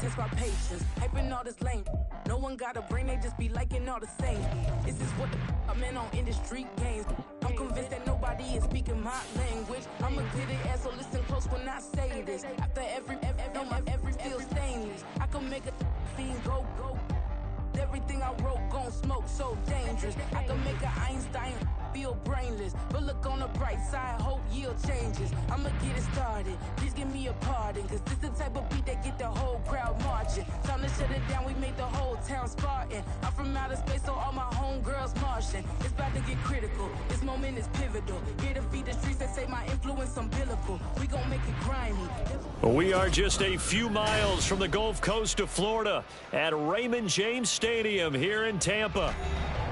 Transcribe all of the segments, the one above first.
test my patience. Hyping all this lame. No one got a brain, they just be liking all the same. This is what the I'm in on industry games. I'm convinced that nobody is speaking my language. I'm a good ass, so listen close when I say this. After every feel stainless. I can make a fiend go. Everything I wrote gon' smoke, so dangerous. I can make an Einstein feel brainless, but look on the bright side, hope yield changes. I'ma get it started, please give me a pardon, cause this the type of beat that get the whole crowd marching. Time to shut it down, we made the whole town Spartan. I'm from outer space, so all my homegirls Martian. It's about to get critical, this moment is pivotal. Here to feed the streets that say my influence umbilical. We gon' make it grimy. We are just a few miles from the Gulf Coast of Florida at Raymond James Stadium here in Tampa.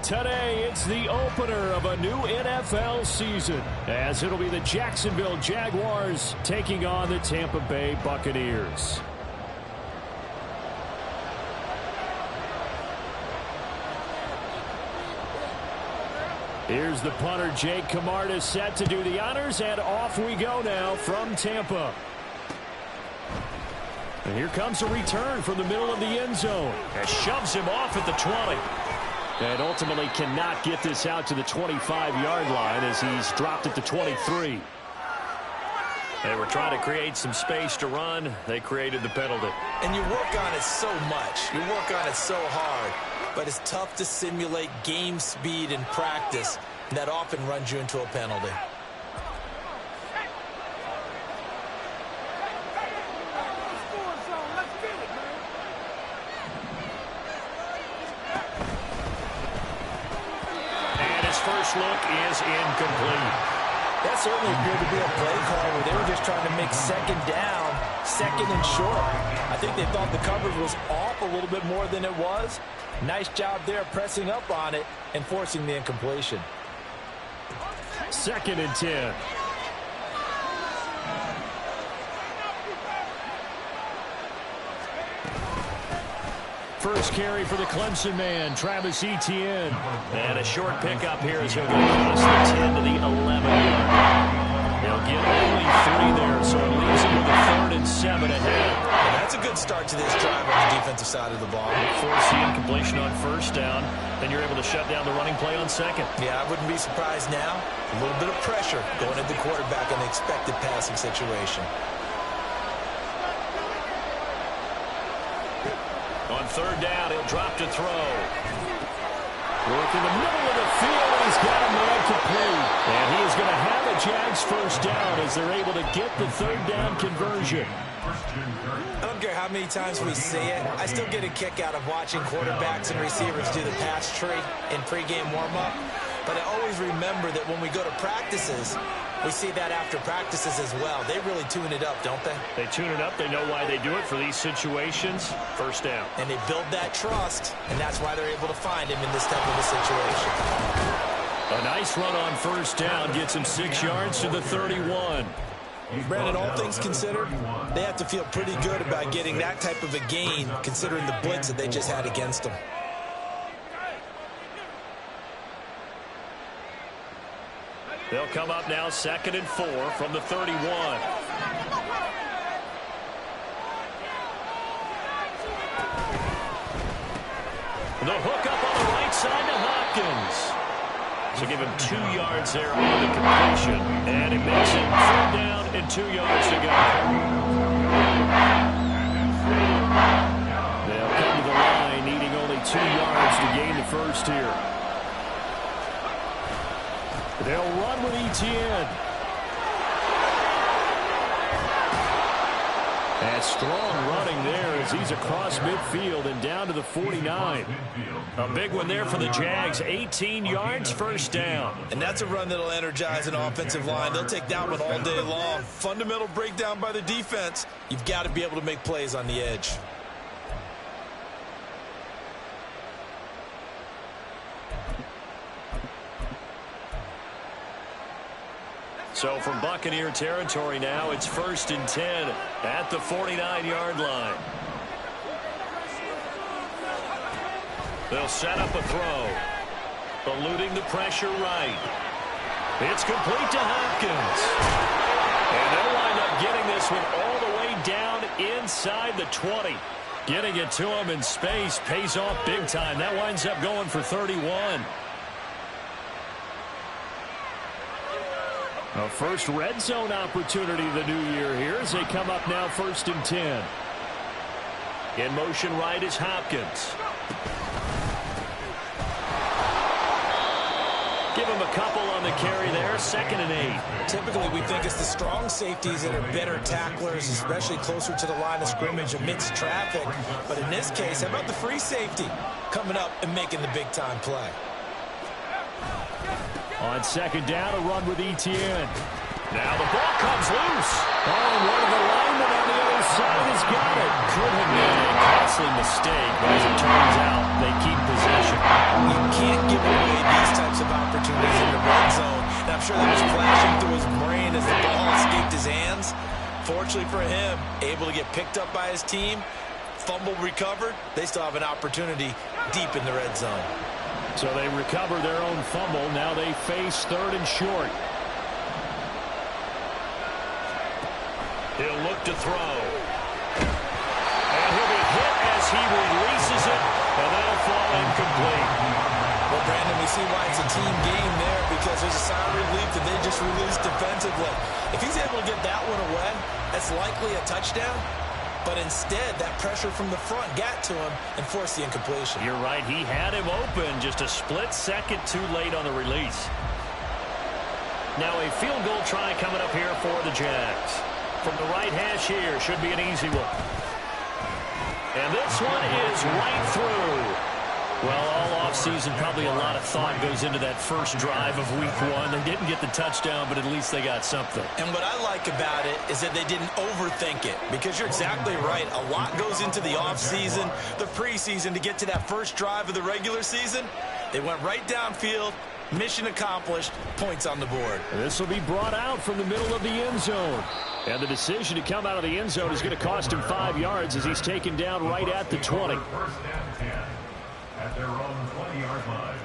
Today, it's the opener of a new NFL season, as it'll be the Jacksonville Jaguars taking on the Tampa Bay Buccaneers. Here's the punter, Jake Camarda, set to do the honors, and off we go now from Tampa. And here comes a return from the middle of the end zone. And shoves him off at the 20. And ultimately cannot get this out to the 25-yard line as he's dropped it to 23. They were trying to create some space to run. They created the penalty. And you work on it so much. You work on it so hard. But it's tough to simulate game speed in practice. And that often runs you into a penalty. Look is incomplete. That certainly appeared to be a play call where they were just trying to make second down, second and short. I think they thought the coverage was off a little bit more than it was. Nice job there pressing up on it and forcing the incompletion. 2nd and 10. First carry for the Clemson man, Travis Etienne. And a short pickup here as he'll go across the 10 to the 11-yard. They'll get only 3 there, so it leaves him with a 3rd and 7 ahead. And that's a good start to this drive on the defensive side of the ball. Force the incompletion on 1st down, then you're able to shut down the running play on 2nd. Yeah, I wouldn't be surprised now. A little bit of pressure going at the quarterback in the expected passing situation. On 3rd down, he'll drop to throw. Work in the middle of the field, and he's got a man complete. And he is going to have a Jags 1st down as they're able to get the 3rd down conversion. I don't care how many times we see it. I still get a kick out of watching quarterbacks and receivers do the pass tree in pregame warm-up. But I always remember that when we go to practices, we see that after practices as well. They really tune it up, don't they? They tune it up. They know why they do it for these situations. 1st down. And they build that trust, and that's why they're able to find him in this type of a situation. A nice run on 1st down gets him 6 yards to the 31. Brandon, all things considered, they have to feel pretty good about getting that type of a gain, considering the blitz that they just had against them. They'll come up now 2nd and 4 from the 31. The hook up on the right side to Hopkins. So give him 2 yards there on the completion. And it makes it 3rd down and 2 yards to go. They'll come to the line needing only 2 yards to gain the 1st here. They'll run with Etienne. And strong running there as he's across midfield and down to the 49. A big one there for the Jags. 18 yards, 1st down. And that's a run that'll energize an offensive line. They'll take that one all day long. Fundamental breakdown by the defense. You've got to be able to make plays on the edge. So from Buccaneer territory now, it's 1st and 10 at the 49-yard line. They'll set up a throw. Eluding the pressure right. It's complete to Hopkins. And they'll wind up getting this one all the way down inside the 20. Getting it to him in space pays off big time. That winds up going for 31. A first red zone opportunity the new year here as they come up now 1st and 10. In motion right is Hopkins. Give him a couple on the carry there. 2nd and 8. Typically, we think it's the strong safeties that are better tacklers, especially closer to the line of scrimmage amidst traffic. But in this case, how about the free safety coming up and making the big-time play? On 2nd down, a run with Etienne. Now the ball comes loose. Oh, and one of the linemen on the other side has got it. Could have been a costly mistake, but as it turns out, they keep possession. You can't give away these types of opportunities in the red zone. And I'm sure that was flashing through his brain as the ball escaped his hands. Fortunately for him, able to get picked up by his team, fumble recovered. They still have an opportunity deep in the red zone. So they recover their own fumble. Now they face 3rd and short. He'll look to throw. And he'll be hit as he releases it, and that'll fall incomplete. Well, Brandon, we see why it's a team game there, because there's a sigh of relief that they just released defensively. If he's able to get that one away, that's likely a touchdown. But instead, that pressure from the front got to him and forced the incompletion. You're right. He had him open, just a split second too late on the release. Now a field goal try coming up here for the Jags. From the right hash here, should be an easy one. And this one is right through. Well, all offseason, probably a lot of thought goes into that first drive of week 1. They didn't get the touchdown, but at least they got something. And what I like about it is that they didn't overthink it, because you're exactly right. A lot goes into the offseason, the preseason, to get to that first drive of the regular season. They went right downfield, mission accomplished, points on the board. And this will be brought out from the middle of the end zone. And the decision to come out of the end zone is going to cost him 5 yards as he's taken down right at the 20. At their own 20-yard line.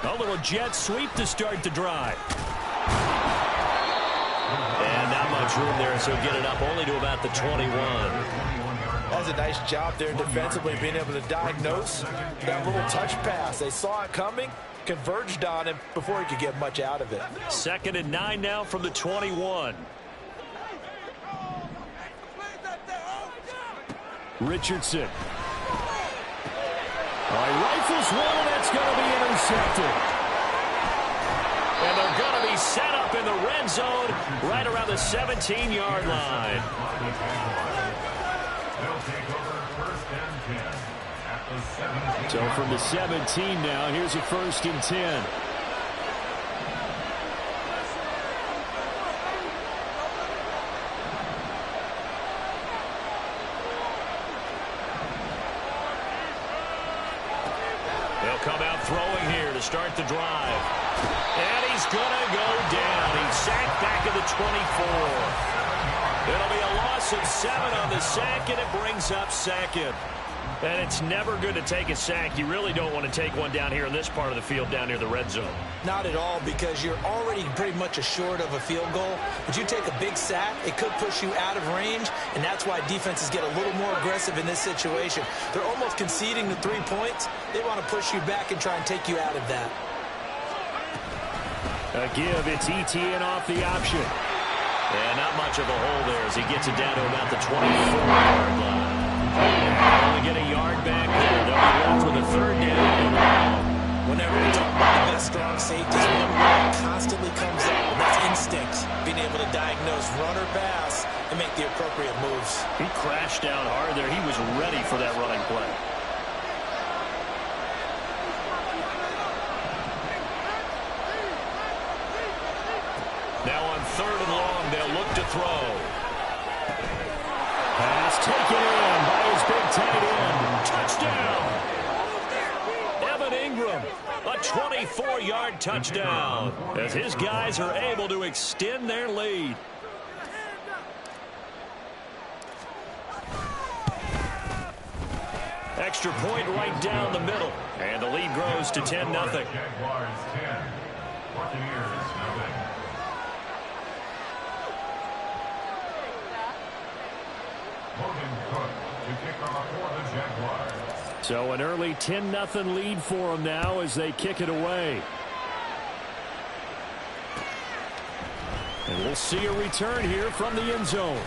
A little jet sweep to start the drive. And not much room there, so get it up only to about the 21. That's a nice job there defensively, being able to diagnose that little touch pass. They saw it coming, converged on him before he could get much out of it. 2nd and 9 now from the 21. Richardson. He rifles one, and that's going to be intercepted. And they're going to be set up in the red zone right around the 17-yard line. So from the 17 now, here's a 1st and 10. They'll come out throwing here to start the drive. And he's going to go down. He's sacked back at the 24. It'll be a loss of 7 on the sack, and it brings up 2nd. And it's never good to take a sack. You really don't want to take one down here in this part of the field down near the red zone. Not at all, because you're already pretty much assured of a field goal. But you take a big sack, it could push you out of range, and that's why defenses get a little more aggressive in this situation. They're almost conceding the 3 points. They want to push you back and try and take you out of that. A give, it's Etienne off the option. And not much of a hole there as he gets it down to about the 24-yard line. Only get a yard back there. They'll be left with a 3rd down. Whenever we talk about the best strong safeties, one word constantly comes up, and that's instincts. Being able to diagnose run or pass and make the appropriate moves. He crashed down hard there. He was ready for that running play. Now on 3rd and long, they'll look to throw. Pass taken in by his big tight end. Touchdown. Evan Ingram, a 24-yard touchdown as his guys are able to extend their lead. Extra point right down the middle. And the lead grows to 10-0. Jaguars 10. Buccaneers nothing. Logan Cook to kick off for the Jaguars. So an early 10-0 lead for them now as they kick it away. And we'll see a return here from the end zone.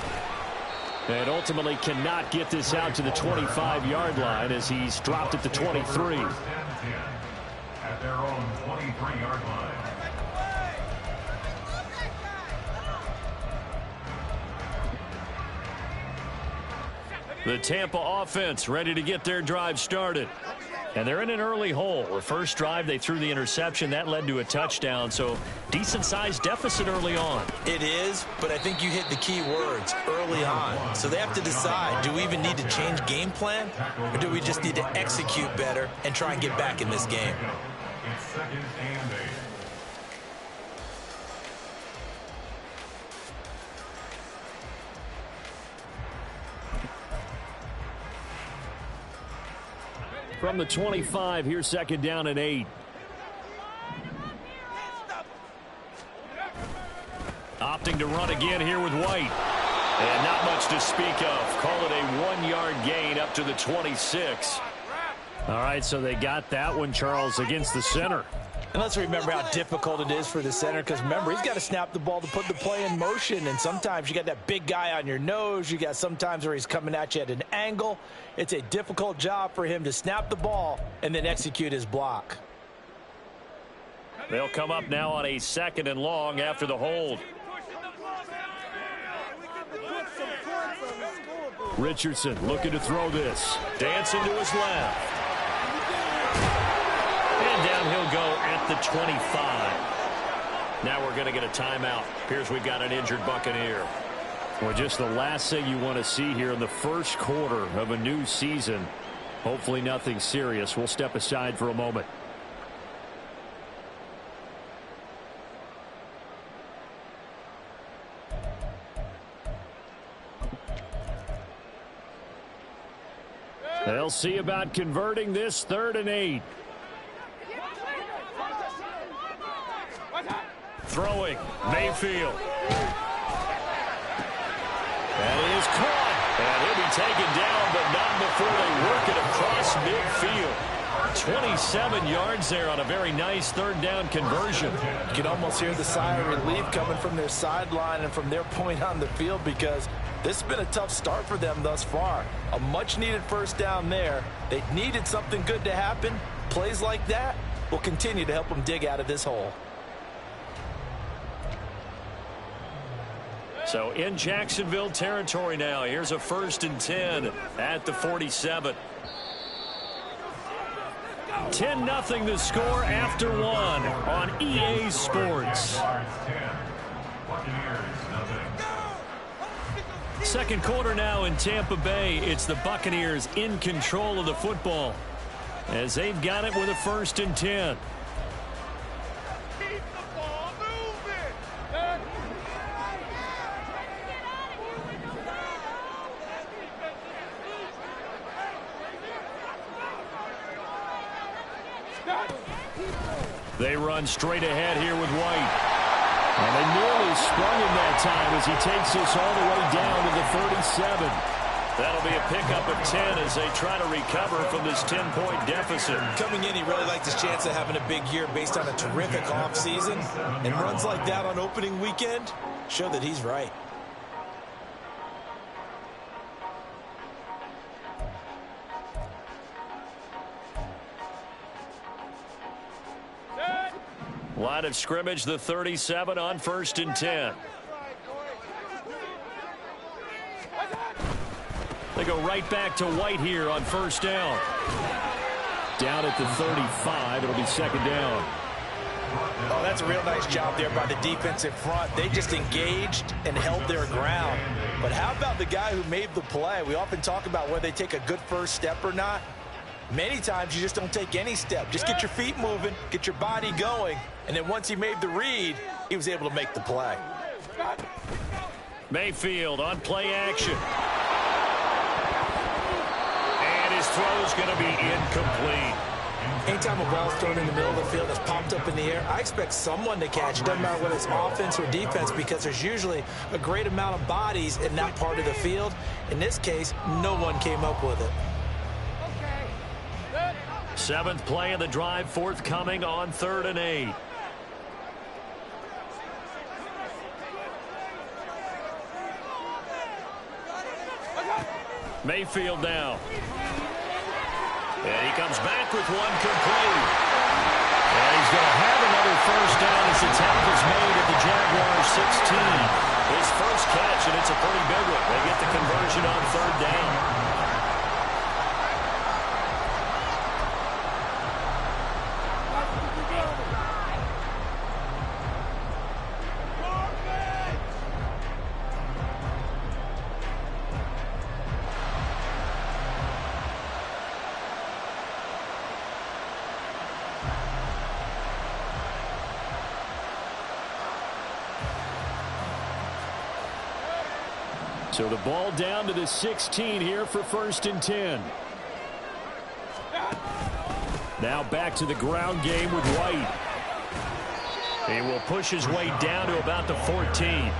And ultimately cannot get this out to the 25-yard line as he's dropped at the 23. At their own 23-yard line. The Tampa offense ready to get their drive started. And they're in an early hole. The first drive, they threw the interception. That led to a touchdown, so decent-sized deficit early on. It is, but I think you hit the key words, early on. So they have to decide, do we even need to change game plan, or do we just need to execute better and try and get back in this game? It's second and 8. From the 25, here's second down and 8. Opting to run again here with White. And not much to speak of. Call it a 1-yard gain up to the 26. All right, so they got that one, Charles, against the center. And let's remember how difficult it is for the center, because remember, he's got to snap the ball to put the play in motion, and sometimes you got that big guy on your nose. You got sometimes where he's coming at you at an angle. It's a difficult job for him to snap the ball and then execute his block. They'll come up now on a 2nd and long after the hold. Richardson looking to throw this. Dancing to his left. And down he'll go at the 25. Now we're going to get a timeout. Appears we've got an injured Buccaneer. Well, just the last thing you want to see here in the first quarter of a new season. Hopefully nothing serious. We'll step aside for a moment. They'll see about converting this 3rd and 8. Throwing, Mayfield. That is caught. And he'll be taken down, but not before they work it across midfield. 27 yards there on a very nice 3rd down conversion. You can almost hear the sigh of relief coming from their sideline and from their point on the field, because this has been a tough start for them thus far. A much-needed first down there. They needed something good to happen. Plays like that will continue to help them dig out of this hole. So in Jacksonville territory now. Here's a 1st and 10 at the 47. 10-0 the score after 1 on EA Sports. Second quarter now in Tampa Bay. It's the Buccaneers in control of the football as they've got it with a 1st and 10. They run straight ahead here with White. And they nearly sprung him that time as he takes this all the way down to the 37. That'll be a pickup of 10 as they try to recover from this 10-point deficit. Coming in, he really liked his chance of having a big year based on a terrific offseason. And runs like that on opening weekend show that he's right. Line of scrimmage, the 37 on 1st and 10. They go right back to White here on 1st down. Down at the 35, it'll be 2nd down. Oh, that's a real nice job there by the defensive front. They just engaged and held their ground. But how about the guy who made the play? We often talk about whether they take a good first step or not. Many times you just don't take any step. Just get your feet moving, get your body going, and then once he made the read, he was able to make the play. Mayfield on play action. And his throws is going to be incomplete. Anytime a ball's thrown in the middle of the field that's popped up in the air, I expect someone to catch it. Doesn't matter whether it's offense or defense, because there's usually a great amount of bodies in that part of the field. In this case, no one came up with it. Seventh play of the drive forthcoming on 3rd and 8. Mayfield now. And he comes back with one complete. And he's going to have another first down as the tackle's made at the Jaguars 16. His first catch, and it's a pretty big one. They get the conversion on 3rd down. So the ball down to the 16 here for 1st and 10. Now back to the ground game with White. He will push his way down to about the 14.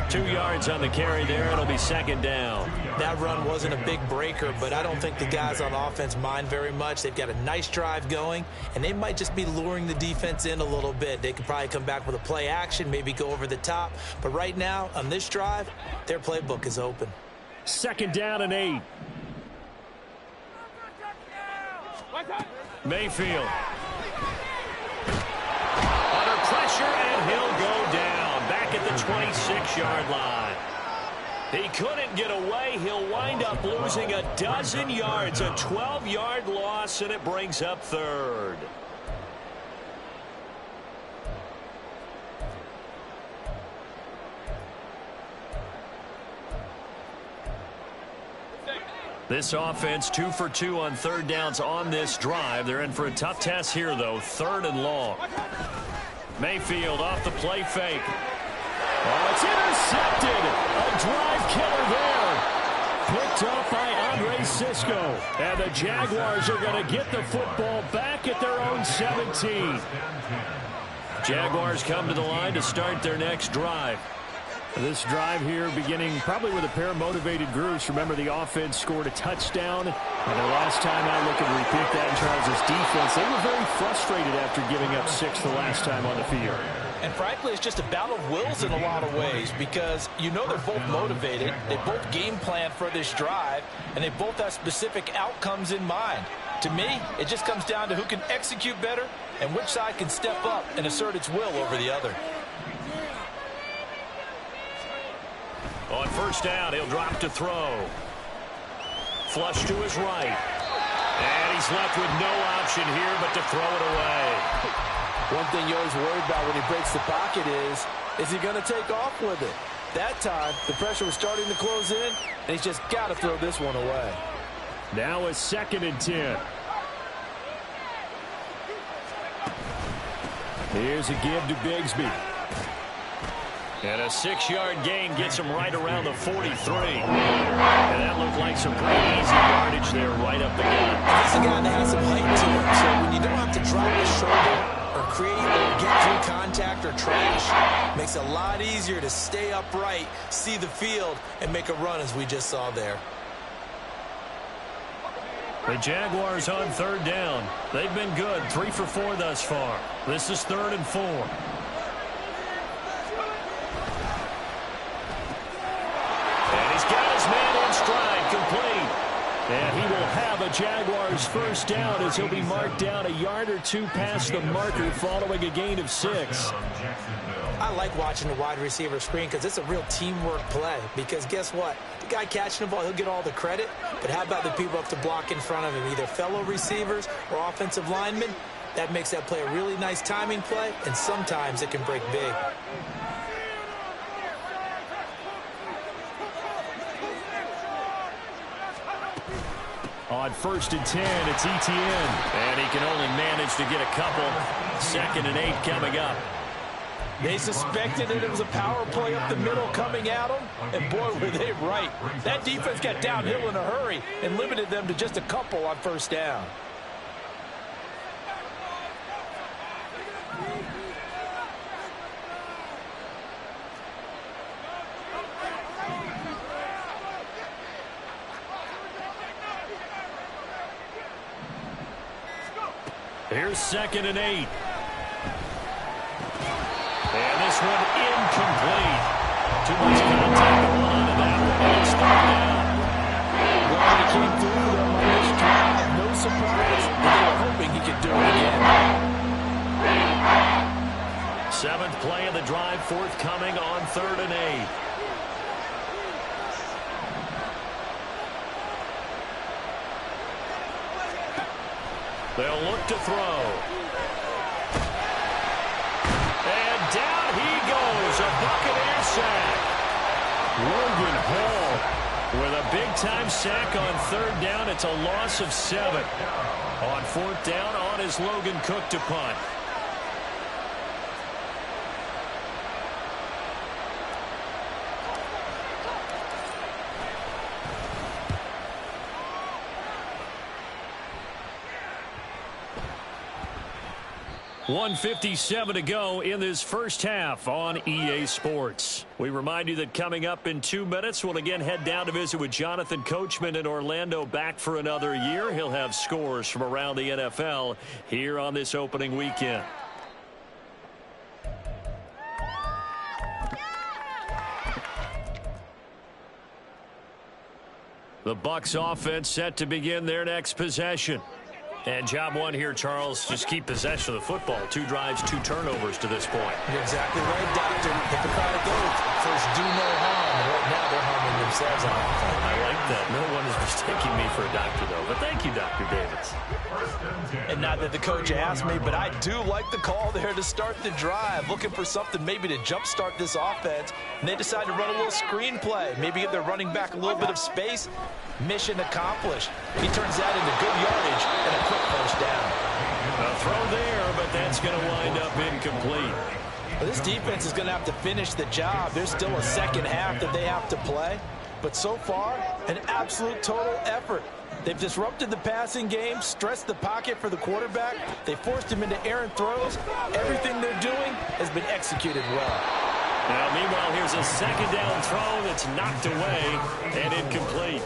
2 yards on the carry there. It'll be 2nd down. That run wasn't a big breaker, but I don't think the guys on offense mind very much. They've got a nice drive going, and they might just be luring the defense in a little bit. They could probably come back with a play action, maybe go over the top. But right now, on this drive, their playbook is open. 2nd down and 8. Mayfield. Under pressure, and he'll go down. Back at the 26-yard line. He couldn't get away. He'll wind up losing a dozen yards. A 12-yard loss, and it brings up 3rd. This offense 2 for 2 on 3rd downs on this drive. They're in for a tough test here, though. 3rd and long. Mayfield off the play fake. Oh, it's intercepted. A drive killer there. Picked up by Andre Cisco. And the Jaguars are going to get the football back at their own 17. Jaguars come to the line to start their next drive. This drive here beginning probably with a pair of motivated groups. Remember, the offense scored a touchdown. And the last time out, looking to repeat that in Charles' defense, they were very frustrated after giving up 6 the last time on the field. And frankly, it's just a battle of wills in a lot of ways, because you know they're both motivated. They both game plan for this drive, and they both have specific outcomes in mind. To me, it just comes down to who can execute better and which side can step up and assert its will over the other. On 1st down, he'll drop to throw. Flush to his right. And he's left with no option here but to throw it away. One thing you always worry about when he breaks the pocket is he going to take off with it? That time, the pressure was starting to close in, and he's just got to throw this one away. Now a 2nd and 10. Here's a give to Bigsby. And a 6-yard gain gets him right around the 43. And that looked like some pretty easy yardage there right up the gut. He's a guy that has some height to him, so when you don't have to drop his shoulder or create or get through contact or trash, it makes it a lot easier to stay upright, see the field, and make a run as we just saw there. The Jaguars on 3rd down. They've been good, 3 for 4 thus far. This is 3rd and 4. Complete. And he will have a Jaguars first down as he'll be marked down a yard or 2 past the marker following a gain of 6. I like watching the wide receiver screen because it's a real teamwork play. Because guess what? The guy catching the ball, he'll get all the credit. But how about the people up to block in front of him, either fellow receivers or offensive linemen? That makes that play a really nice timing play, and sometimes it can break big. On 1st and 10, it's Etienne. And he can only manage to get a couple. 2nd and 8 coming up. They suspected that it was a power play up the middle coming at them, and boy, were they right. That defense got downhill in a hurry and limited them to just a couple on first down. Here's 2nd and 8. And this one incomplete. Too much contact going on in that one. It's 3rd down. Well, he came through for them on this drive. No surprise. They were hoping he could do it again. 7th play of the drive, forthcoming on 3rd and 8. They'll look to throw. And down he goes. A Buccaneer sack. Logan Hall with a big-time sack on 3rd down. It's a loss of 7. On 4th down, on is Logan Cook to punt. .157 to go in this first half on EA Sports. We remind you that coming up in 2 minutes, we'll again head down to visit with Jonathan Coachman in Orlando, back for another year. He'll have scores from around the NFL here on this opening weekend. The Bucs offense set to begin their next possession. And job one here, Charles, just keep possession of the football. 2 drives, 2 turnovers to this point. You're exactly right, Doctor. Hippocratic oath. First, do no harm. And right now, they're harming themselves on offense. I like that. No one is mistaking me for a doctor, though. But thank you, Dr. Davis. And not that the coach asked me, but I do like the call there to start the drive. Looking for something maybe to jumpstart this offense. And they decide to run a little screen play. Maybe give their running back a little bit of space. Mission accomplished. He turns that into good yardage and a quick first down. A throw there, but that's going to wind up incomplete. Well, this defense is going to have to finish the job. There's still a second half that they have to play. But so far, an absolute total effort. They've disrupted the passing game, stressed the pocket for the quarterback. They forced him into errant throws. Everything they're doing has been executed well. Now, meanwhile, here's a 2nd down throw that's knocked away and incomplete.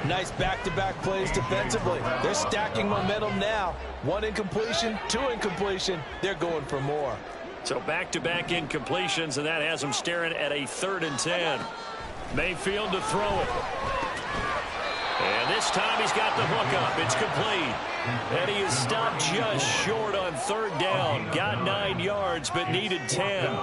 Nice back-to-back plays defensively. They're stacking momentum now. 1 incompletion, 2 incompletion. They're going for more. So back-to-back incompletions, and that has them staring at a 3rd and 10. Mayfield to throw it. And this time he's got the hook up. It's complete. And he is stopped just short on 3rd down. Got 9 yards, but needed 10.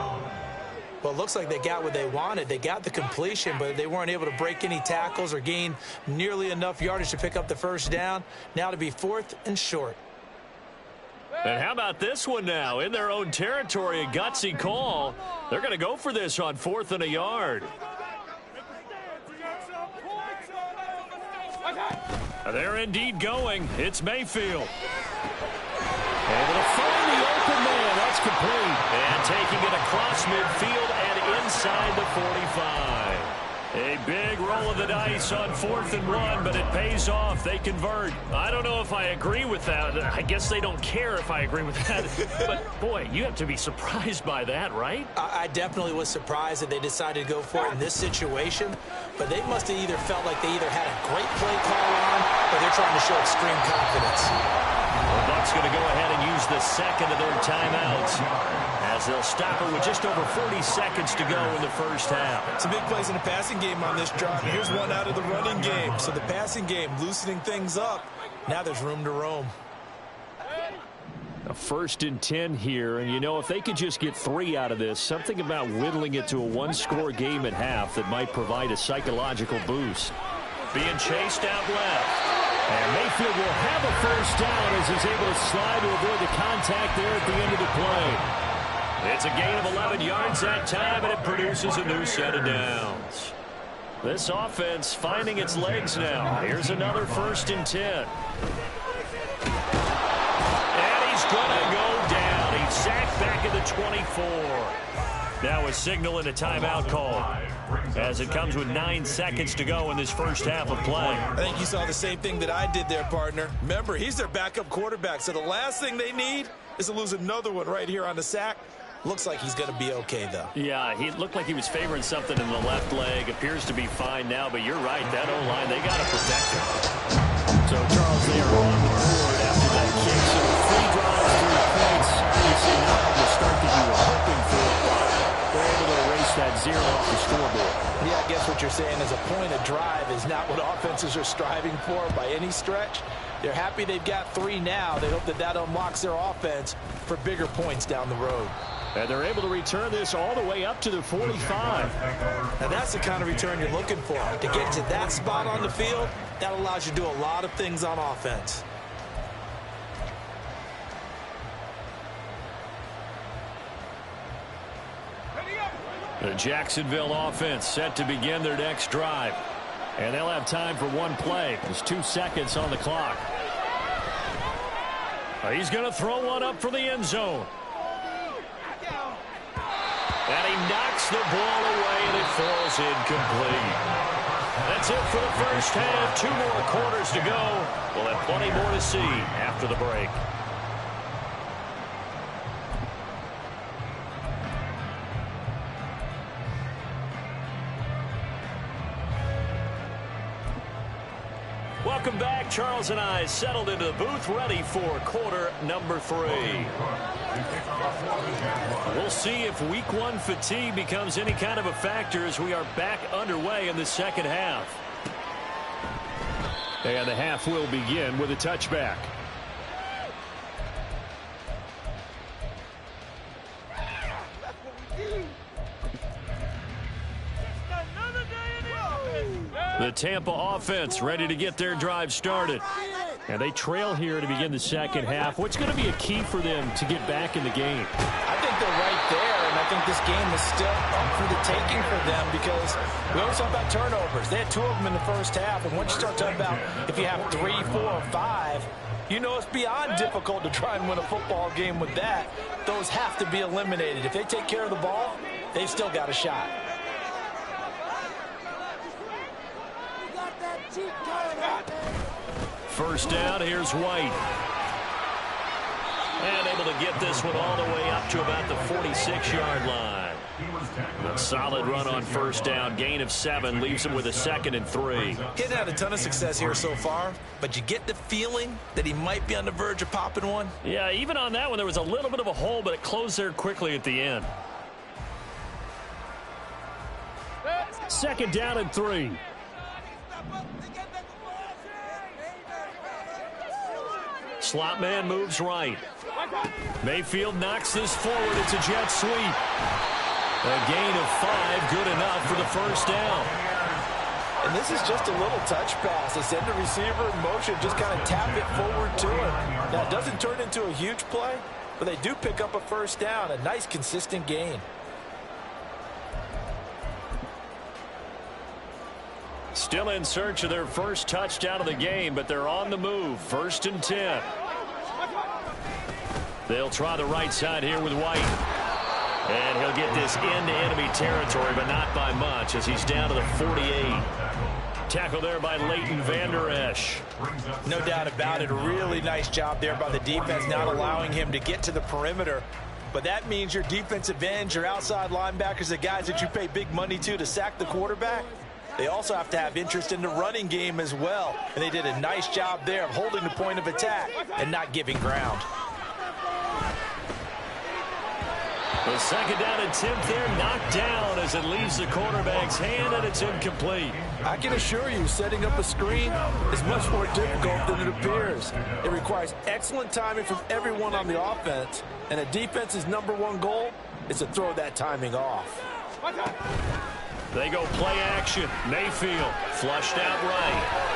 Well, it looks like they got what they wanted. They got the completion, but they weren't able to break any tackles or gain nearly enough yardage to pick up the first down. Now to be 4th and short. And how about this one now? In their own territory, a gutsy call. They're going to go for this on 4th and a yard. They're indeed going. It's Mayfield. Able to find the open man. That's complete. And taking it across midfield and inside the 45. A big roll of the dice on 4th and 1, but it pays off. They convert. I don't know if I agree with that. I guess they don't care if I agree with that. But, boy, you have to be surprised by that, right? I definitely was surprised that they decided to go for it in this situation. But they must have either felt like they either had a great play call on or they're trying to show extreme confidence. The Bucs going to go ahead and use the 2nd of their timeouts as they'll stop it with just over 40 seconds to go in the first half. Some big plays in the passing game on this drive. Here's one out of the running game. So the passing game loosening things up. Now there's room to roam. A 1st and 10 here, and you know, if they could just get 3 out of this, something about whittling it to a 1-score game at half that might provide a psychological boost. Being chased out left. And Mayfield will have a first down as he's able to slide to avoid the contact there at the end of the play. It's a gain of 11 yards that time, and it produces a new set of downs. This offense finding its legs now. Here's another 1st and 10. And he's going to go down. He's sacked back at the 24. Now a signal and a timeout call as it comes with 9 seconds to go in this first half of play. I think you saw the same thing that I did there, partner. Remember, he's their backup quarterback, so the last thing they need is to lose another one right here on the sack. Looks like he's going to be okay, though. Yeah, he looked like he was favoring something in the left leg. Appears to be fine now, but you're right. That O-line, they got to protect him. So, Charles, they are on the board after that kick. So, 3 drives, 3 points. Obviously not the start that you were hoping for, but they're able to erase that 0 off the scoreboard. Yeah, I guess what you're saying is a point of drive is not what offenses are striving for by any stretch. They're happy they've got 3 now. They hope that that unlocks their offense for bigger points down the road. And they're able to return this all the way up to the 45. Now that's the kind of return you're looking for. To get to that spot on the field, that allows you to do a lot of things on offense. The Jacksonville offense set to begin their next drive. And they'll have time for 1 play. There's 2 seconds on the clock. He's going to throw one up for the end zone. And he knocks the ball away, and it falls incomplete. That's it for the first half. 2 more quarters to go. We'll have plenty more to see after the break. Welcome back. Charles and I settled into the booth, ready for quarter number 3. We'll see if week 1 fatigue becomes any kind of a factor as we are back underway in the second half. And the half will begin with a touchback. The Tampa offense ready to get their drive started. And they trail here to begin the second half. What's going to be a key for them to get back in the game? I think they're right there, and I think this game is still up for the taking for them because we always talk about turnovers. They had 2 of them in the first half, and once you start talking about if you have 3, 4, or 5, you know it's beyond difficult to try and win a football game with that. Those have to be eliminated. If they take care of the ball, they've still got a shot. First down, here's White. And able to get this one all the way up to about the 46-yard line. A solid run on first down. Gain of 7 leaves him with a 2nd and 3. He hasn't had a ton of success here so far, but you get the feeling that he might be on the verge of popping one. Yeah, even on that one, there was a little bit of a hole, but it closed there quickly at the end. 2nd down and 3. Slot man moves right. Mayfield knocks this forward. It's a jet sweep. A gain of 5, good enough for the first down. And this is just a little touch pass. They send the receiver in motion, just kind of tap it forward to him. Now, it doesn't turn into a huge play, but they do pick up a first down. A nice, consistent gain. Still in search of their first touchdown of the game, but they're on the move. 1st and 10. They'll try the right side here with White. And he'll get this into enemy territory, but not by much as he's down to the 48. Tackle there by Leighton Vander Esch. No doubt about it. A really nice job there by the defense, not allowing him to get to the perimeter. But that means your defensive ends, your outside linebackers, the guys that you pay big money to sack the quarterback, they also have to have interest in the running game as well. And they did a nice job there of holding the point of attack and not giving ground. The 2nd down and 10th there, knocked down as it leaves the quarterback's hand, and it's incomplete. I can assure you, setting up a screen is much more difficult than it appears. It requires excellent timing from everyone on the offense, and a defense's #1 goal is to throw that timing off. They go play action. Mayfield flushed out right.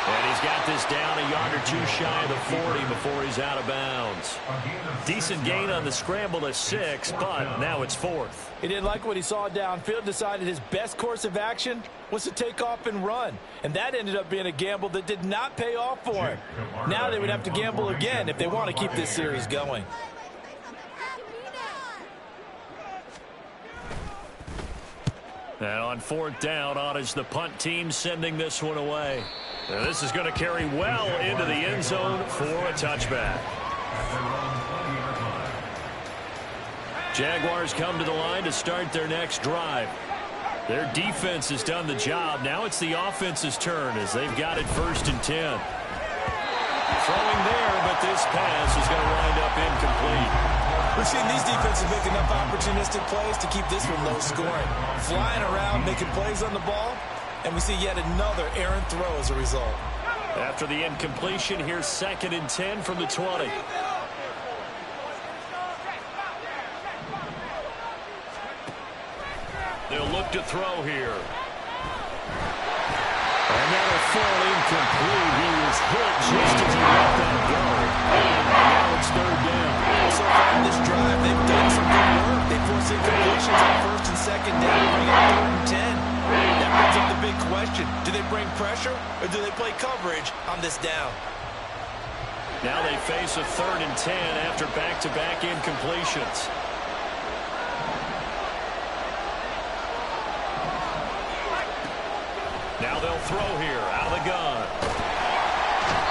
And he's got this down a yard or 2 shy of the 40 before he's out of bounds. Decent gain on the scramble to 6, but now it's 4th. He didn't like what he saw downfield, decided his best course of action was to take off and run. And that ended up being a gamble that did not pay off for him. Now they would have to gamble again if they want to keep this series going. And on 4th down, on is the punt team sending this one away. Now this is going to carry well into the end zone for a touchback. Jaguars come to the line to start their next drive. Their defense has done the job. Now it's the offense's turn as they've got it 1st and 10. Throwing there, but this pass is going to wind up incomplete. We've seen these defenses make enough opportunistic plays to keep this one low scoring. Flying around, making plays on the ball, and we see yet another errant throw as a result. After the incompletion, here's 2nd and 10 from the 20. They'll look to throw here. And that'll fall incomplete. He was hit just as he let that go. And now it's 3rd down. So far in this drive, they've done some good work. They force incompletions on 1st and 2nd down, bring up 3rd and 10. That brings up the big question. Do they bring pressure or do they play coverage on this down? Now they face a 3rd and 10 after back-to-back incompletions. Now they'll throw here out of the gun.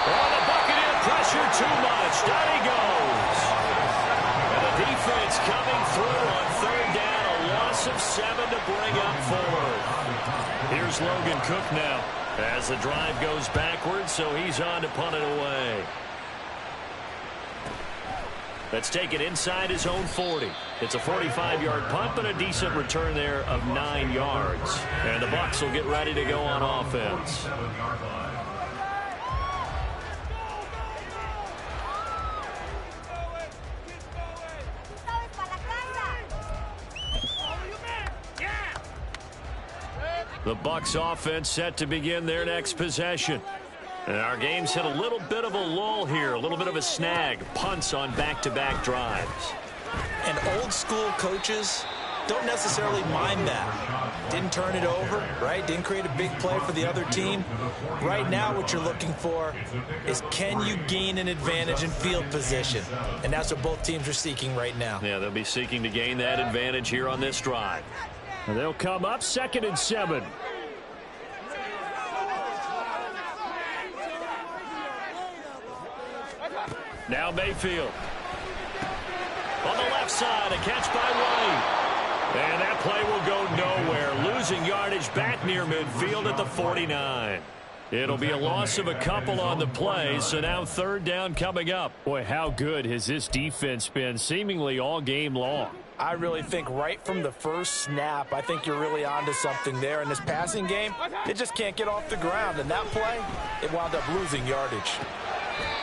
Oh, the Buccaneer pressure too much. Down he goes. And the defense coming through on 3rd down. A loss of 7 to bring up 4th. Here's Logan Cook now as the drive goes backwards, so he's on to punt it away. Let's take it inside his own 40. It's a 45-yard punt, but a decent return there of 9 yards. And the Bucs will get ready to go on offense. The Bucs offense set to begin their next possession. And our game's hit a little bit of a lull here, a little bit of a snag. Punts on back-to-back drives. And old school coaches don't necessarily mind that. Didn't turn it over, right? Didn't create a big play for the other team. Right now what you're looking for is can you gain an advantage in field position? And that's what both teams are seeking right now. Yeah, they'll be seeking to gain that advantage here on this drive. And they'll come up 2nd and 7. Now Mayfield. On the left side, a catch by White. And that play will go nowhere. Losing yardage back near midfield at the 49. It'll be a loss of a couple on the play, so now 3rd down coming up. Boy, how good has this defense been seemingly all game long? I really think right from the first snap, I think you're really onto something there. In this passing game, they just can't get off the ground. And that play, it wound up losing yardage.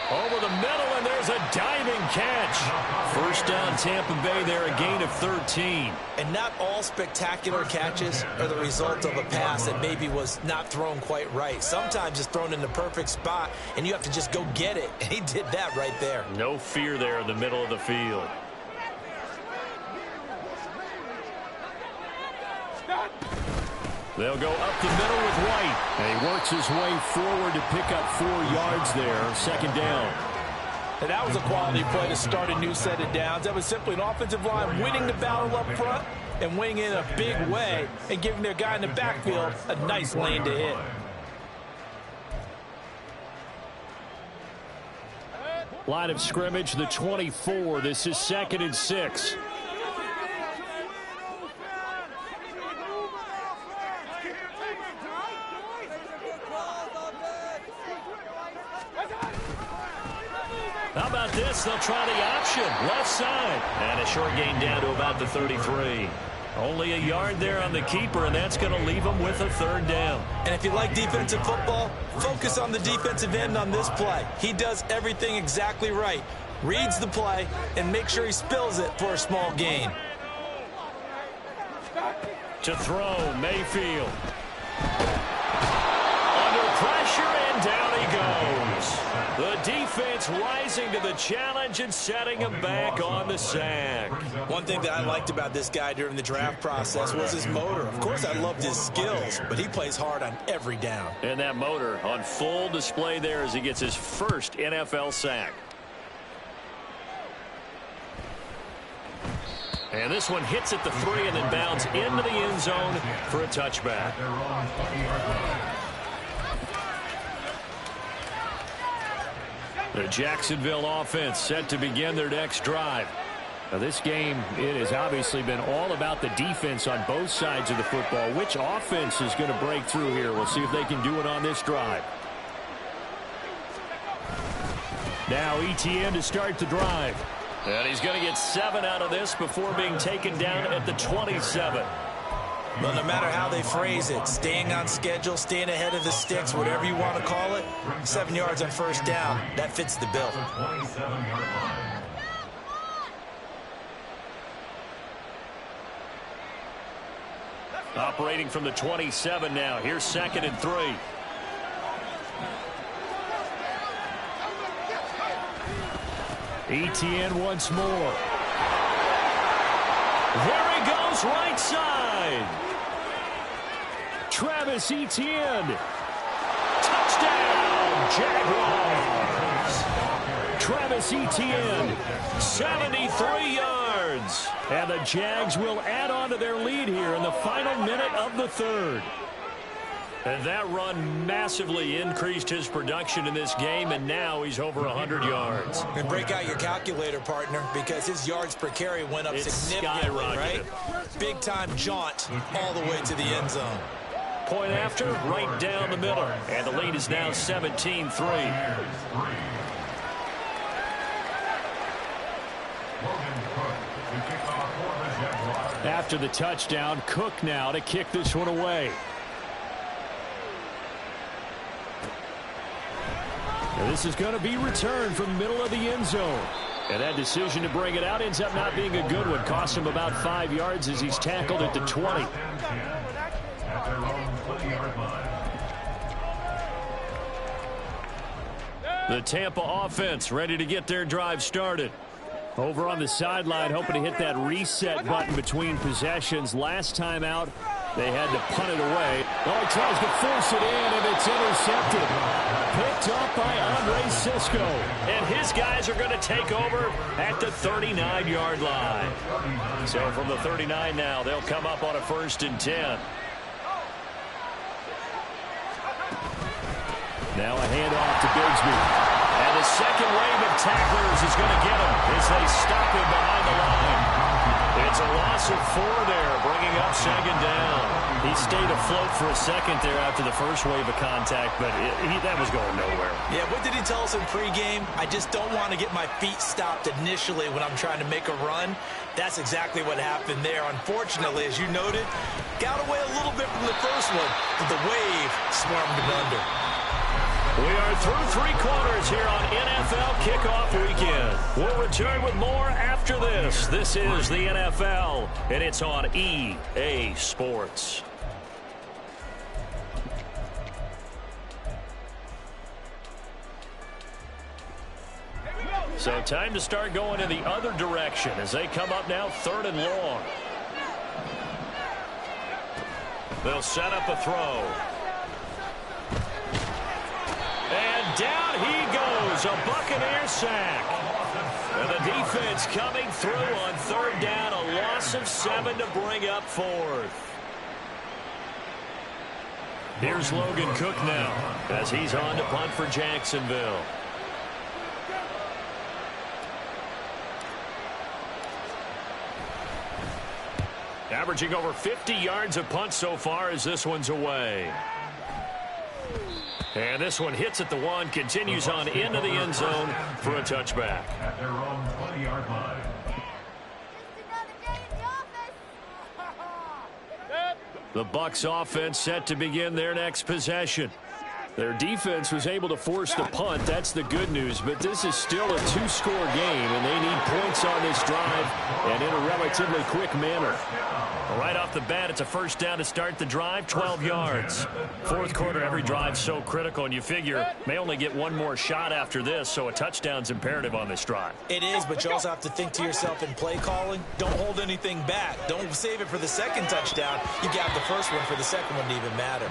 Over the middle, and there's a diving catch. 1st down, Tampa Bay there, a gain of 13. And not all spectacular catches are the result of a pass that maybe was not thrown quite right. Sometimes it's thrown in the perfect spot, and you have to just go get it. And he did that right there. No fear there in the middle of the field. They'll go up the middle with White. And he works his way forward to pick up 4 yards there. 2nd down. And that was a quality play to start a new set of downs. That was simply an offensive line winning the battle up front and winning in a big way and giving their guy in the backfield a nice lane to hit. Line of scrimmage, the 24. This is 2nd and 6. How about this? They'll try the option. Left side. And a short gain down to about the 33. Only a yard there on the keeper, and that's going to leave them with a 3rd down. And if you like defensive football, focus on the defensive end on this play. He does everything exactly right. Reads the play and make sure he spills it for a small gain. To throw, Mayfield. Under pressure, and down he goes. The defense rising to the challenge and setting him back on the sack. One thing that I liked about this guy during the draft process was his motor. Of course, I loved his skills, but he plays hard on every down. And that motor on full display there as he gets his first NFL sack. And this one hits at the 3 and then bounds into the end zone for a touchback. The Jacksonville offense set to begin their next drive. Now this game, it has obviously been all about the defense on both sides of the football. Which offense is going to break through here? We'll see if they can do it on this drive. Now ETN to start the drive. And he's going to get 7 out of this before being taken down at the 27. Well, no matter how they phrase it, staying on schedule, staying ahead of the sticks, whatever you want to call it, 7 yards on first down, that fits the bill. Operating from the 27 now. Here's 2nd and 3. ETN once more. There he goes, right side. Travis Etienne. Touchdown, Jaguars. Travis Etienne, 73 yards. And the Jags will add on to their lead here in the final minute of the 3rd. And that run massively increased his production in this game, and now he's over 100 yards. And break out your calculator, partner, because his yards per carry went up significantly, right? Big-time jaunt all the way to the end zone. Point after, right down the middle. And the lead is now 17-3. After the touchdown, Cook now to kick this one away. Now this is going to be returned from the middle of the end zone. And that decision to bring it out ends up not being a good one. Cost him about 5 yards as he's tackled at the 20. The Tampa offense ready to get their drive started. Over on the sideline, hoping to hit that reset button between possessions. Last time out, they had to punt it away. Oh, he tries to force it in, and it's intercepted. Picked up by Andre Cisco. And his guys are going to take over at the 39-yard line. So from the 39 now, they'll come up on a 1st and 10. Now a handoff to Bigsby. And the second wave of tacklers is going to get him as they stop him behind the line. It's a loss of 4 there, bringing up 2nd down. He stayed afloat for a second there after the first wave of contact, but that was going nowhere. Yeah, what did he tell us in pregame? I just don't want to get my feet stopped initially when I'm trying to make a run. That's exactly what happened there. Unfortunately, as you noted, got away a little bit from the first one, but the wave swarmed him under. We are through 3 quarters here on NFL Kickoff Weekend. We'll return with more after this. This is the NFL, and it's on EA Sports. So time to start going in the other direction as they come up now 3rd and long. They'll set up a throw. And down he goes, a Buccaneer sack. And the defense coming through on 3rd down, a loss of 7 to bring up 4th. Here's Logan Cook now as he's on to punt for Jacksonville. Averaging over 50 yards of punt so far as this one's away. And this one hits at the 1, continues on into the end zone for a touchback. At their own 20-yard line. The Bucs offense set to begin their next possession. Their defense was able to force the punt. That's the good news, but this is still a 2-score game, and they need points on this drive and in a relatively quick manner. Right off the bat, it's a 1st down to start the drive, 12 yards. 4th quarter, every drive's so critical, and you figure may only get 1 more shot after this, so a touchdown's imperative on this drive. It is, but you also have to think to yourself in play calling, don't hold anything back. Don't save it for the 2nd touchdown. You got the first one for the 2nd one to even matter.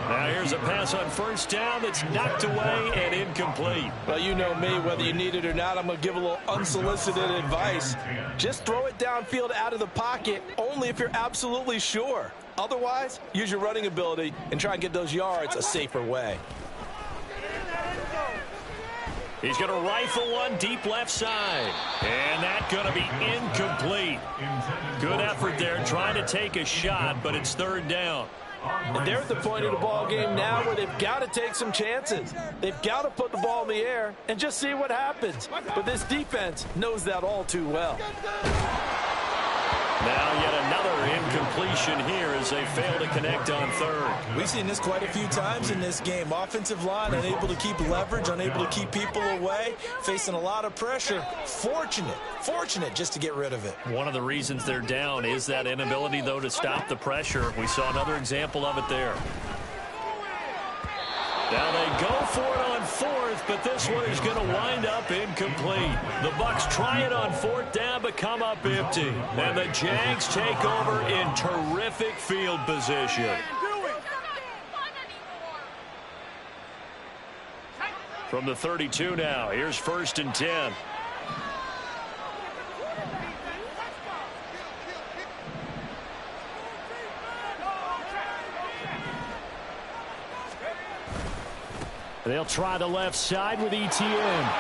Now here's a pass on 1st first down that's knocked away and incomplete. Well, you know me, whether you need it or not, I'm going to give a little unsolicited advice. Just throw it downfield out of the pocket, only if you're absolutely sure. Otherwise, use your running ability and try and get those yards a safer way. He's going to rifle one deep left side. And that's going to be incomplete. Good effort there trying to take a shot, but it's third down. And they're at the point of the ball game now where they've got to take some chances. They've got to put the ball in the air and just see what happens. But this defense knows that all too well. Now yet another incompletion here as they fail to connect on third. We've seen this quite a few times in this game. Offensive line unable to keep leverage, unable to keep people away, facing a lot of pressure. Fortunate just to get rid of it. One of the reasons they're down is that inability, though, to stop the pressure. We saw another example of it there. Now they go for it on fourth, but this one is going to wind up incomplete. The Bucs try it on fourth down, but come up empty. And the Jags take over in terrific field position. From the 32 now, here's 1st and 10. They'll try the left side with ETN.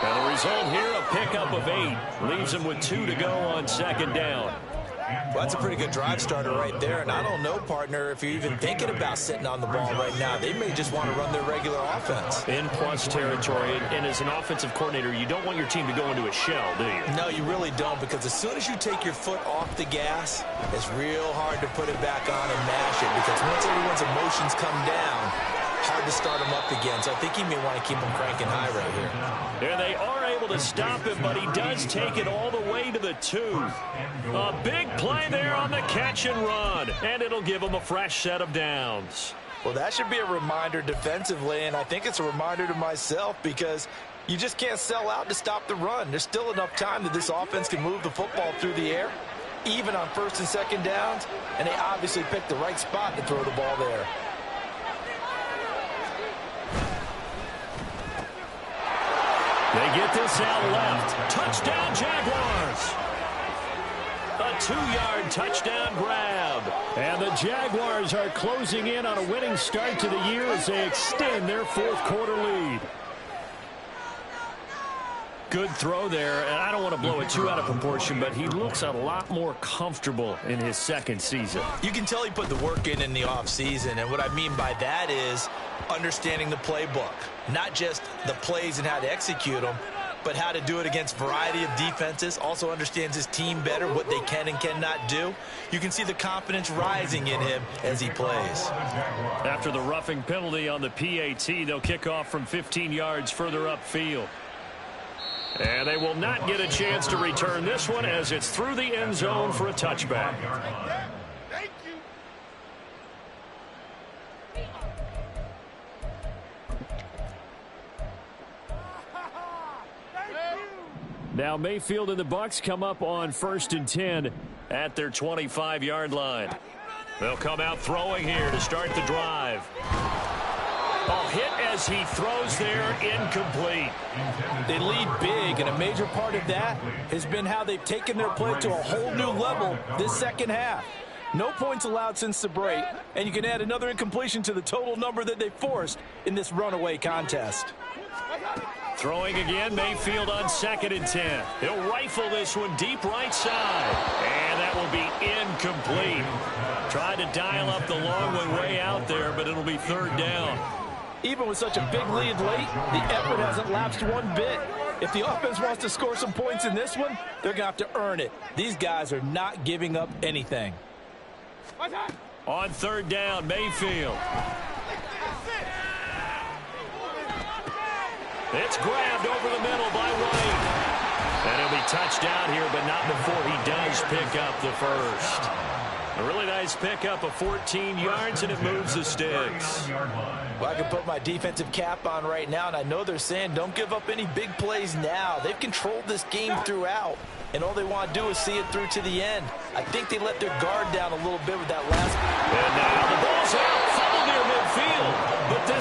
And the result here, a pickup of 8. Leaves them with 2 to go on second down. Well, that's a pretty good drive starter right there. And I don't know, partner, if you're even thinking about sitting on the ball right now. They may just want to run their regular offense. In plus territory. And as an offensive coordinator, you don't want your team to go into a shell, do you? No, you really don't, because as soon as you take your foot off the gas, it's real hard to put it back on and mash it, because once everyone's emotions come down, hard to start them up again. So I think he may want to keep them cranking high right here. And they are able to stop him, but he does take it all the way to the 2. A big play there on the catch and run, and it'll give him a fresh set of downs. Well, that should be a reminder defensively, and I think it's a reminder to myself, because you just can't sell out to stop the run. There's still enough time that this offense can move the football through the air, even on 1st and 2nd downs, and they obviously picked the right spot to throw the ball there. They get this out left. Touchdown, Jaguars. A 2-yard touchdown grab. And the Jaguars are closing in on a winning start to the year as they extend their 4th quarter lead. Good throw there, and I don't want to blow it too out of proportion, but he looks a lot more comfortable in his 2nd season. You can tell he put the work in the offseason, and what I mean by that is understanding the playbook. Not just the plays and how to execute them, but how to do it against a variety of defenses. Also understands his team better, what they can and cannot do. You can see the confidence rising in him as he plays. After the roughing penalty on the PAT, they'll kick off from 15 yards further upfield. And they will not get a chance to return this one as it's through the end zone for a touchback. Thank you. Now Mayfield and the Bucs come up on 1st and 10 at their 25-yard line. They'll come out throwing here to start the drive. A hit as he throws there, incomplete. They lead big, and a major part of that has been how they've taken their play to a whole new level this 2nd half. No points allowed since the break, and you can add another incompletion to the total number that they forced in this runaway contest. Throwing again, Mayfield on 2nd and 10. He'll rifle this one deep right side, and that will be incomplete. Tried to dial up the long one way out there, but it'll be 3rd down. Even with such a big lead late, the effort hasn't lapsed one bit. If the offense wants to score some points in this one, they're going to have to earn it. These guys are not giving up anything. On 3rd down, Mayfield. It's grabbed over the middle by White. And he'll be touched down here, but not before he does pick up the first. A really nice pickup of 14 yards, and it moves the sticks. Well, I can put my defensive cap on right now, and I know they're saying don't give up any big plays now. They've controlled this game throughout, and all they want to do is see it through to the end. I think they let their guard down a little bit with that last. And now the ball's out, fumbled near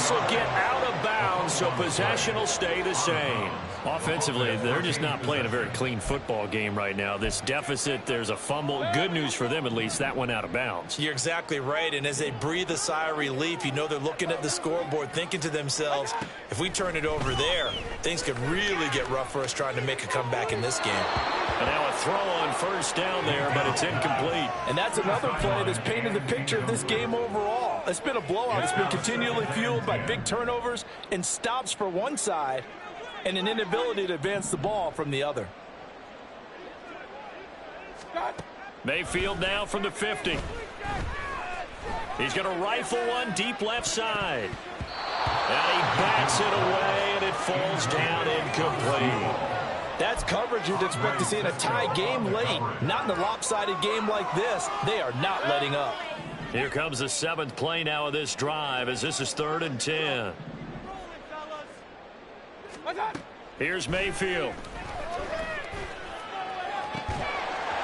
this will get out of bounds, so possession will stay the same. Offensively, they're just not playing a very clean football game right now. This deficit, there's a fumble. Good news for them, at least. That went out of bounds. You're exactly right, and as they breathe a sigh of relief, you know they're looking at the scoreboard, thinking to themselves, if we turn it over there, things could really get rough for us trying to make a comeback in this game. And now a throw on first down there, but it's incomplete. And that's another play that's painted the picture of this game overall. It's been a blowout. It's been continually fueled by big turnovers and stops for one side and an inability to advance the ball from the other. Mayfield now from the 50. He's going to rifle one deep left side. And he backs it away, and it falls down incomplete. That's coverage you'd expect to see in a tie game late. Not in a lopsided game like this. They are not letting up. Here comes the 7th play now of this drive as this is 3rd and 10. Here's Mayfield.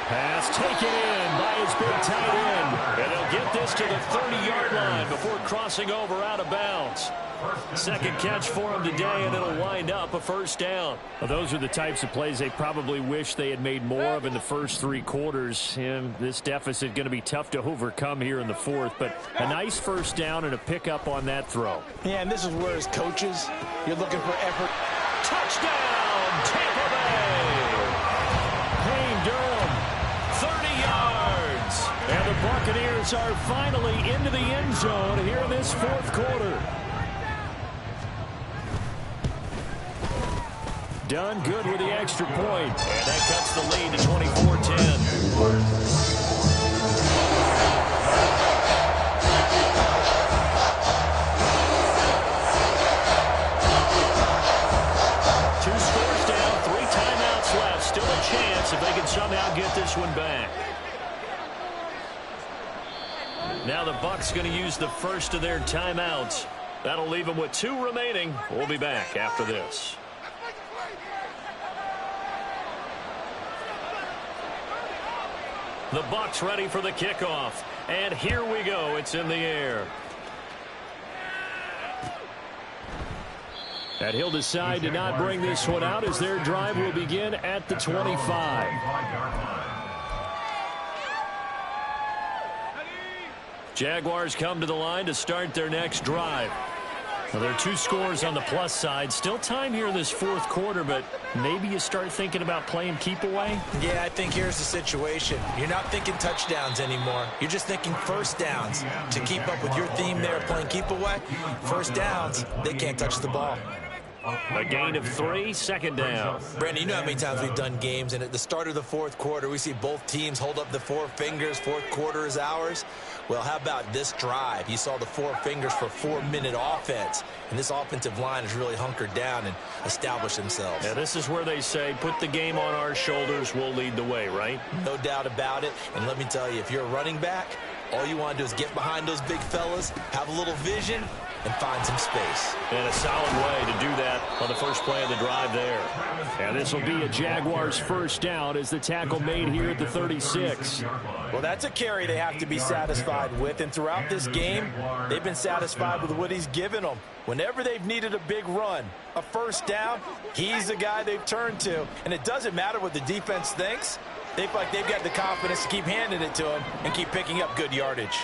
Pass taken in by his big tight end. And they'll get this to the 30-yard line before crossing over out of bounds. Second catch for him today, and it'll wind up a first down. Well, those are the types of plays they probably wish they had made more of in the first 3 quarters. And this deficit going to be tough to overcome here in the 4th. But a nice first down and a pickup on that throw. Yeah, and this is where as coaches, you're looking for effort. Touchdown, Tampa Bay! Payne Durham, 30 yards. And the Buccaneers are finally into the end zone here in this 4th quarter. Done good with the extra point. And that cuts the lead to 24-10. Still a chance if they can somehow get this one back. Now the Bucs going to use the first of their timeouts. That'll leave them with 2 remaining. We'll be back after this. The Bucs ready for the kickoff. And here we go. It's in the air. And he'll decide to not bring this one out as their drive will begin at the 25. Jaguars come to the line to start their next drive. Well, there are 2 scores on the plus side. Still time here in this 4th quarter, but maybe you start thinking about playing keep away? Yeah, I think here's the situation. You're not thinking touchdowns anymore. You're just thinking first downs. To keep up with your theme there, playing keep away, first downs, they can't touch the ball. A gain of 3, second down. Brandon, you know how many times we've done games, and at the start of the 4th quarter, we see both teams hold up the 4 fingers, 4th quarter is ours. Well, how about this drive? You saw the 4 fingers for 4-minute offense, and this offensive line has really hunkered down and established themselves. Yeah, this is where they say, put the game on our shoulders, we'll lead the way, right? No doubt about it, and let me tell you, if you're a running back, all you want to do is get behind those big fellas, have a little vision, and find some space. And a solid way to do that on the first play of the drive there. And this will be a Jaguars first down as the tackle made here at the 36. Well, that's a carry they have to be satisfied with. And throughout this game, they've been satisfied with what he's given them. Whenever they've needed a big run, a first down, he's the guy they've turned to. And it doesn't matter what the defense thinks. They feel like they've got the confidence to keep handing it to him and keep picking up good yardage.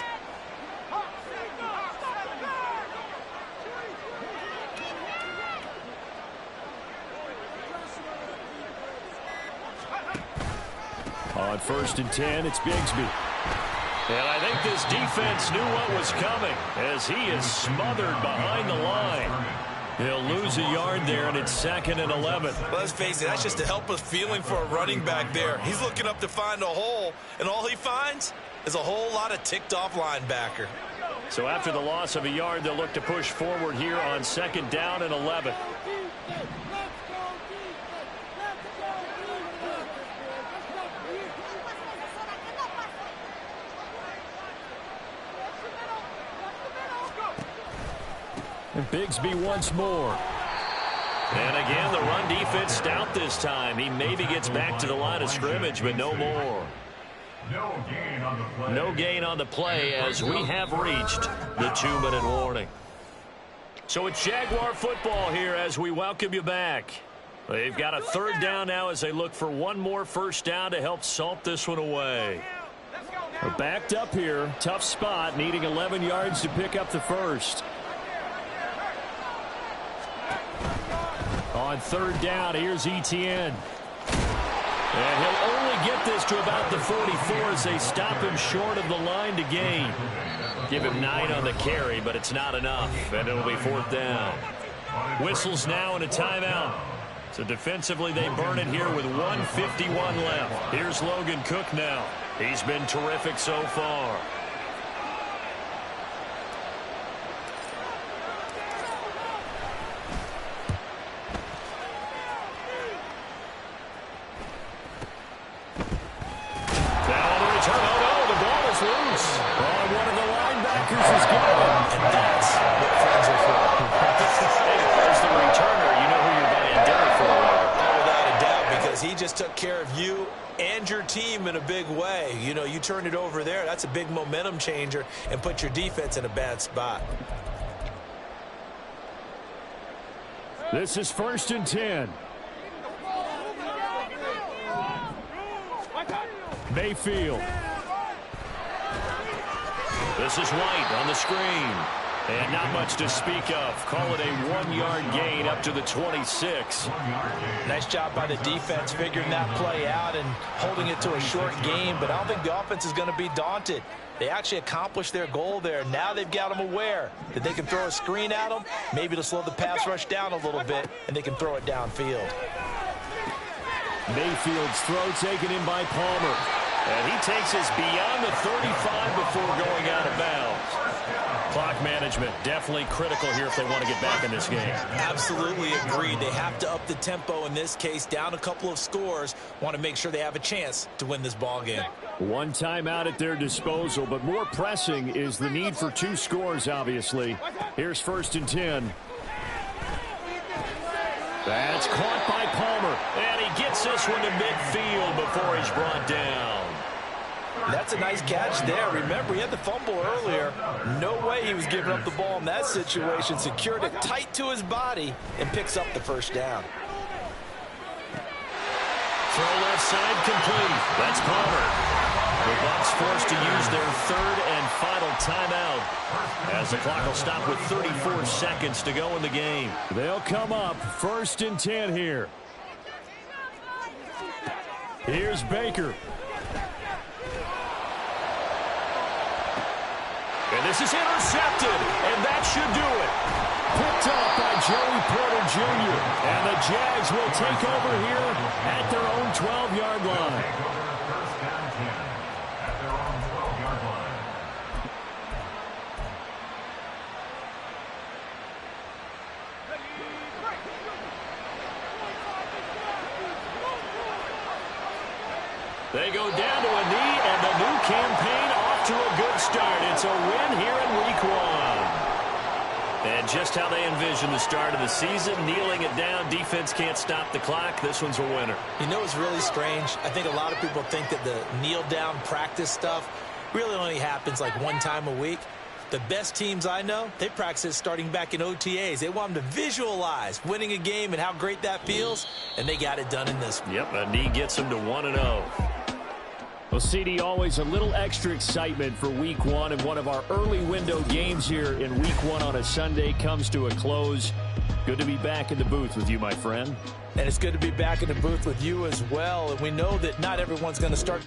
On 1st and 10, it's Bigsby. And I think this defense knew what was coming as he is smothered behind the line. He'll lose a yard there, and it's 2nd and 11. Let's face it, that's just a helpless feeling for a running back there. He's looking up to find a hole, and all he finds is a whole lot of ticked-off linebacker. So after the loss of a yard, they'll look to push forward here on 2nd down and 11. And Bigsby once more. And again, the run defense stout this time. He maybe gets back to the line of scrimmage, but no more. No gain on the play as we have reached the 2-minute warning. So it's Jaguar football here as we welcome you back. They've got a third down now as they look for one more first down to help salt this one away. We're backed up here. Tough spot, needing 11 yards to pick up the first. On third down, here's Etienne. And he'll only get this to about the 44 as they stop him short of the line to gain. Give him 9 on the carry, but it's not enough, and it'll be fourth down. Whistles now and a timeout. So defensively, they burn it here with 1:51 left. Here's Logan Cook now. He's been terrific so far. One of the linebackers has got it. And that's what friends are for. As the returner, you know who you're buying dinner for. Oh, without a doubt, because he just took care of you and your team in a big way. You know, you turn it over there. That's a big momentum changer and put your defense in a bad spot. This is 1st and 10. Mayfield. This is White on the screen. And not much to speak of. Call it a 1-yard gain up to the 26. Nice job by the defense figuring that play out and holding it to a short game. But I don't think the offense is going to be daunted. They actually accomplished their goal there. Now they've got them aware that they can throw a screen at them, maybe to slow the pass rush down a little bit, and they can throw it downfield. Mayfield's throw taken in by Palmer. And he takes us beyond the 35 before going out of bounds. Clock management definitely critical here if they want to get back in this game. Absolutely agreed. They have to up the tempo in this case, down a couple of scores. Want to make sure they have a chance to win this ball game. One timeout at their disposal, but more pressing is the need for 2 scores, obviously. Here's 1st and 10. That's caught by Palmer, and he gets this one to midfield before he's brought down. That's a nice catch there. Remember, he had the fumble earlier. No way he was giving up the ball in that situation. Secured it tight to his body and picks up the first down. Throw left side complete. That's Palmer. The Bucs forced to use their third and final timeout as the clock will stop with 34 seconds to go in the game. They'll come up 1st and 10 here. Here's Baker. And this is intercepted, and that should do it. Picked up by Joey Porter Jr. And the Jags will take over here at their own 12-yard line. They go down to a knee, and the new campaign off to a good start. It's a win here in Week 1. And just how they envision the start of the season, kneeling it down, defense can't stop the clock. This one's a winner. You know, it's really strange. I think a lot of people think that the kneel-down practice stuff really only happens like one time a week. The best teams I know, they practice it starting back in OTAs. They want them to visualize winning a game and how great that feels, and they got it done in this one. Yep, a knee gets them to 1-0. Well, CD, always a little extra excitement for Week 1, and one of our early window games here in Week 1 on a Sunday comes to a close. Good to be back in the booth with you, my friend. And it's good to be back in the booth with you as well. And we know that not everyone's going to start